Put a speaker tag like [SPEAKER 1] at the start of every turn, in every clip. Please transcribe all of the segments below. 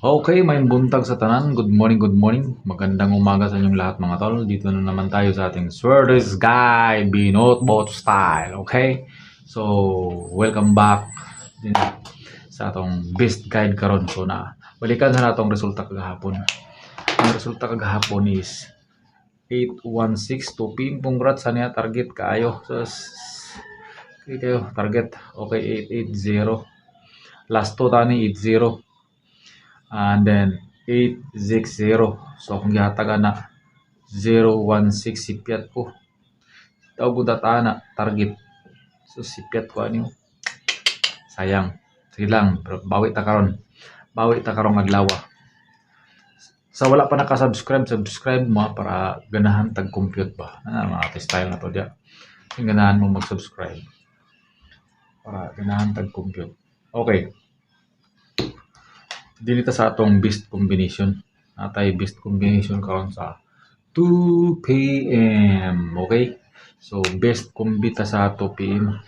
[SPEAKER 1] Okay, may buntag sa tanan. Good morning, good morning. Magandang umaga sa inyong lahat mga tol. Dito na naman tayo sa ating Swerdes Guide Binot Boat Style. Okay? So, welcome back din sa atong best guide karon. So na balikan sa natong resulta kagahapon. Ang resulta kagahapon is 816 to pin. Congrats sa niya target kaayo. So, okay kayo target. Okay, 880. Last 2 tani 80. And then 860. So kung gihatagan na 016 sipiat ko. Tawag na target. So sipiat ko ano. Sayang. Sige lang, bawi ta karon. Bawi ta karong adlaw. Sa wala pa naka-subscribe, subscribe mo para ganahan tag-compute ba. Mga style na to dia. Yung ganahan mo mag-subscribe. Para ganahan tag-compute. Okay. Dili ta sa atong best combination. Natay best combination karon sa 2 PM. Okay? So, best combi ta sa 2 PM.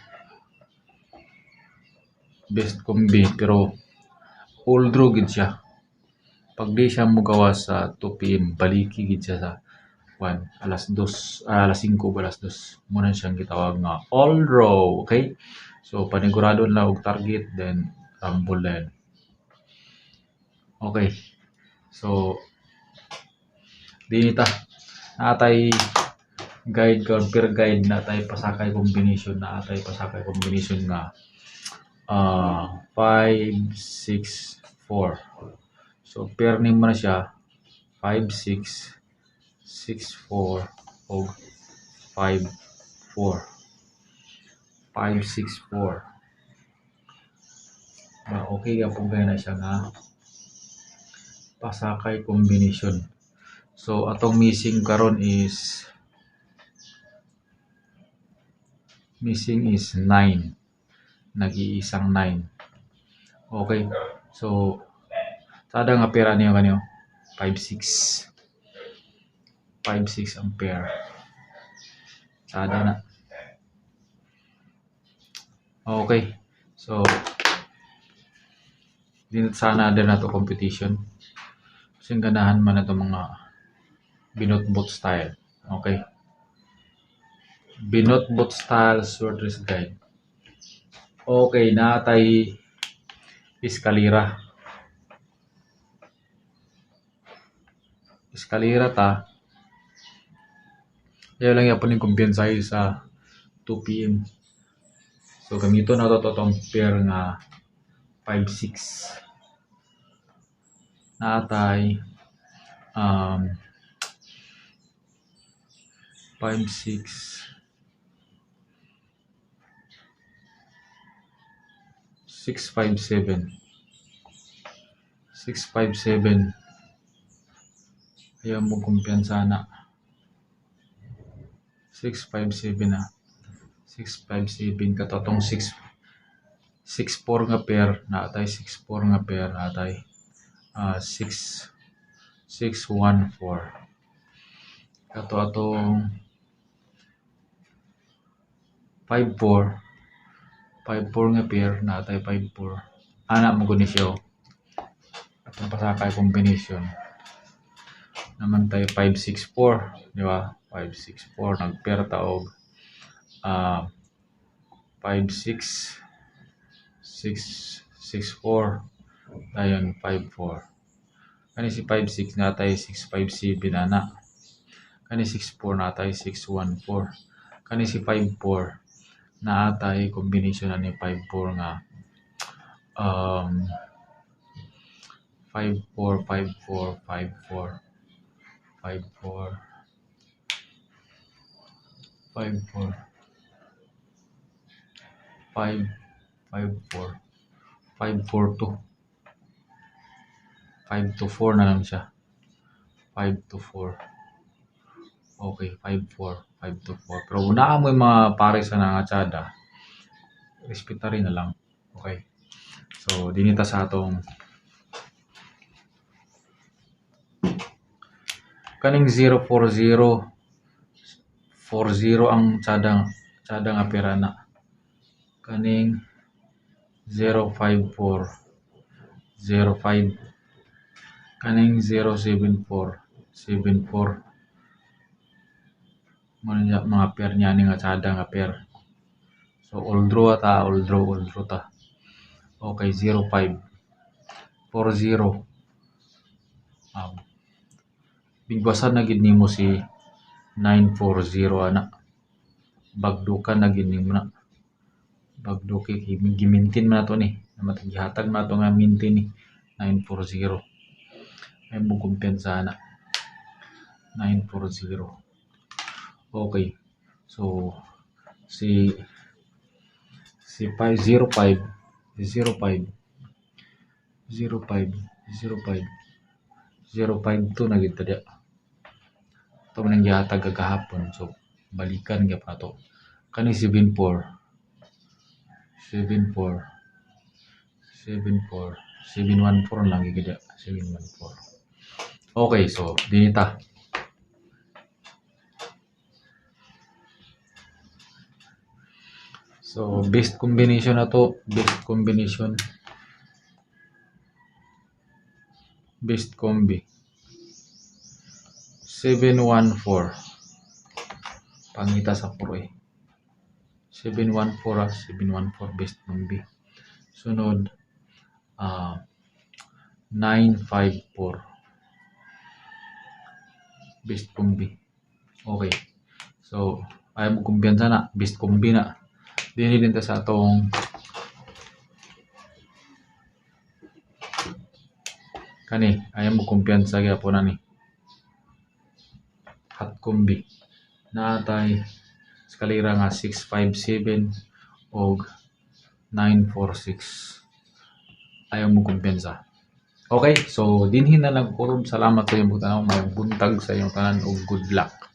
[SPEAKER 1] Best combi. Pero, all draw gid siya. Pag di siya mugawa sa 2 PM, baliki gid siya sa 1, alas 2, alas 5 o alas 2. Muna siyang gitawag nga all draw. Okay? So, panigurado na og target, then rumble din. Okay. So, di ta. Natay guide karon per guide na tay pasakay combination nga 5 6 4. So pair name mo na siya 5 6 6 4 o 5 4 5 6 4. Okay ka po na siya nga pasakay combination. So atong missing karon is 9. Nag-iisang 9. Okay. So, sada nga pera niyo kanyo? 5-6. 5-6 ang pair. Sada na. Okay. So, din sana din na to competition. Kasi ganahan man na to mga binot-bot style. Okay. Binot-bot style sword race guide. Okay, natay eskalira. Eskalira ta. Kaya lang yapon yung kumpiyansahe sa 2 PM. So gamito na to tong pair nga 5-6. Natay 5-6 6-5-7 6-5-7. Ayaw mo kumpiyansa na 6-5-7 na 6-5-7 katotong 6-4 nga pair natay 6-4 nga pair natay 6-1-4 kato atong 5-4 nga pair natay 5-4 anak mo guni siya atong pasakay combination naman tayo 5-6-4 di ba 5-6-4 nagpair ta og 5-6 6-4 dayon 5-4 kani si 5-6 natay 6-5-7 ana kani 6-4 natay 6-1-4 kani si 5-4 naatay combination ani 5-4 nga 5-4 5-4 5-4 5-4 5-4 5-5-4 5-4-2 5-4 na lang siya 5-4 okay 5-4 5-4 pero unaan mo yung mga pares na nangatsada respeta rin na lang okay so dinita sa atong kaning 0-4-0 4-0 ang tsada nga pera na kaning 0-5-4 0-5 Kaning 074 mga pair niya ni nga tsada nga pair. So all draw ta. Okay, 05 40. Bigbasan na gid nimo si 940 ana. Bagdukan na gid nimo na. Bagduki gimintin man nato ni. Mataghatag na to nga mintin ni 940. Ay mo kumpensa na. 940. Okay. So si 505 052 na gid tadya. Ito man ang gihatag kagahapon. So balikan gyud pa to. Kani 74 714 lang gid 714. Okay, so dinita. So best combination na to, best combi 714. Pangita sa pro 714 714 best combi. Sunod 954 best combi. Okay. So ayaw mo kumpiyansa na, best combi na. Dili din ta sa atong kani, ayaw mo kumpiyansa gyapon na ni. Hot combi. Natay eskalera nga 657 og 946. Ayaw mo kumpiyansa. Okay, so dinhin na lang ko. Salamat sa iyong tanaw, may buntag sa iyong tanan og good luck.